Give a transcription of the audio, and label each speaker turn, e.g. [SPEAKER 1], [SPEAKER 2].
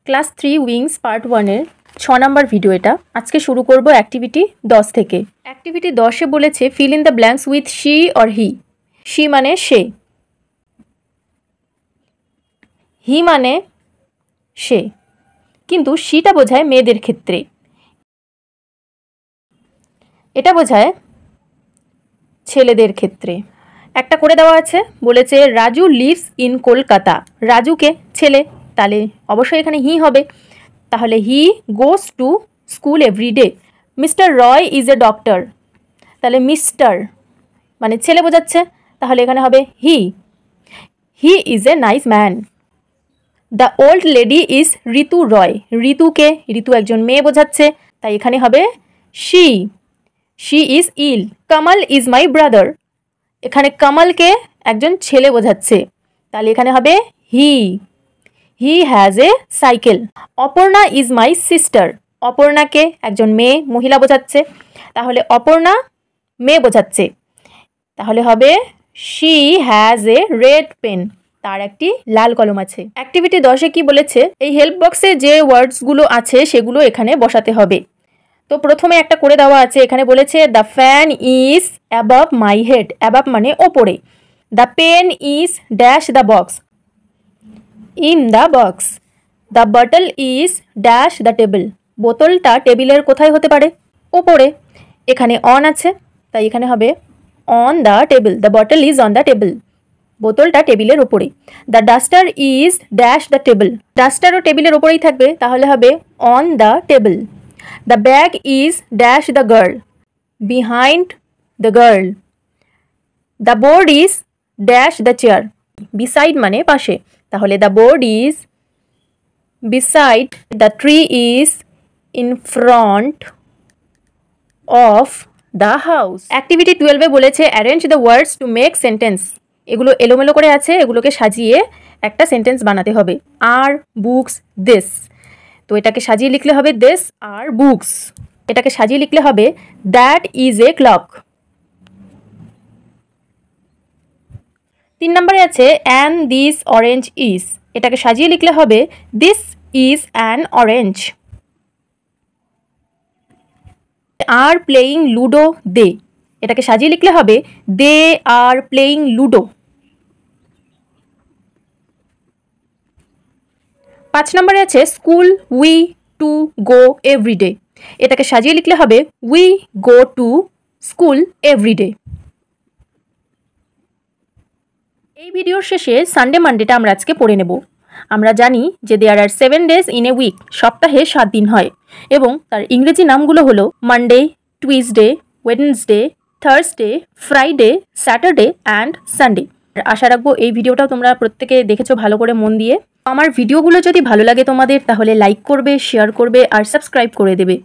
[SPEAKER 1] Class 3 wings part 1 এর 6 নম্বর video এটা। আজকে শুরু করব অ্যাক্টিভিটি 10 থেকে। অ্যাক্টিভিটি 10 এ বলেছে fill in the blanks with she or he. She মানে সে, হি মানে সে, কিন্তু শিটা বোঝায় মেয়েদের ক্ষেত্রে, এটা বোঝায় ছেলেদের ক্ষেত্রে। একটা করে দেওয়া আছে, বলেছে রাজু লিভস ইন কলকাতা। রাজুকে ছেলে, তাহলে অবশ্যই এখানে হি হবে। তাহলে he goes to school every day. Mister Roy is a doctor, তাহলে মিস্টার মানে ছেলে বোঝাচ্ছে, তাহলে এখানে হবে he. He is a nice man. The old lady is Ritu Roy. ঋতুকে, ঋতু একজন মেয়ে বোঝাচ্ছে, তাই এখানে হবে she. She is ill. Kamal is my brother. এখানে কামালকে একজন ছেলে বোঝাচ্ছে, তাহলে এখানে হবে he. He has a cycle. Aparna is my sister. অপর্ণাকে একজন মেয়ে, মহিলা বোঝাচ্ছে, তাহলে অপর্ণা মেয়ে বোঝাচ্ছে, তাহলে হবে she has a red pen. তার একটি লাল কলম আছে। অ্যাক্টিভিটি 10 এ কি বলেছে, এই হেল্প বক্সে যে ওয়ার্ডসগুলো আছে সেগুলো এখানে বসাতে হবে। তো প্রথমে একটা করে দেওয়া আছে, এখানে বলেছে the fan is above my head. Above মানে ওপরে। The pen is dash the box, in the box. The bottle is dash the table. বোতলটা টেবিলের কোথায় হতে পারে? ওপরে। এখানে অন আছে, তাই এখানে হবে on the table. The bottle is on the table. বোতলটা টেবিলের ওপরে। The duster is dash the table. ডাস্টারও টেবিলের ওপরেই থাকবে, তাহলে হবে on the table. The bag is dash the girl, behind the girl. The board is dash the chair. Beside মানে পাশে, তাহলে the board is beside. The tree is in front of the house. Activity 12 এ বলেছে arrange the words to make sentence. এগুলো এলোমেলো করে আছে, এগুলোকে সাজিয়ে একটা সেন্টেন্স বানাতে হবে। আর বুকস দিস, তো এটাকে সাজিয়ে লিখলে হবে দিস আর বুকস। এটাকে সাজিয়ে লিখলে হবে দ্যাট ইজ এ ক্লক। 3 নম্বরে আছে অ্যান দিস অরেঞ্জ ইজ। এটাকে সাজিয়ে লিখলে হবে this is an orange. Are playing ludo they. এটাকে সাজিয়ে লিখলে হবে দে আর প্লেয়িং লুডো। 5 নম্বরে আছে school we to go everyday. এটাকে সাজিয়ে লিখলে হবে we go to school everyday. এই ভিডিওর শেষে সানডে মানডেটা আমরা আজকে পড়ে নেব। আমরা জানি যে there are 7 days in a week, সপ্তাহে 7 দিন হয়, এবং তার ইংরেজি নামগুলো হলো Monday, Tuesday, Wednesday, Thursday, Friday, Saturday and Sunday. আশা রাখবো এই ভিডিওটাও তোমরা প্রত্যেকে দেখেছো ভালো করে মন দিয়ে। আমার ভিডিওগুলো যদি ভালো লাগে তোমাদের, তাহলে লাইক করবে, শেয়ার করবে আর সাবস্ক্রাইব করে দেবে।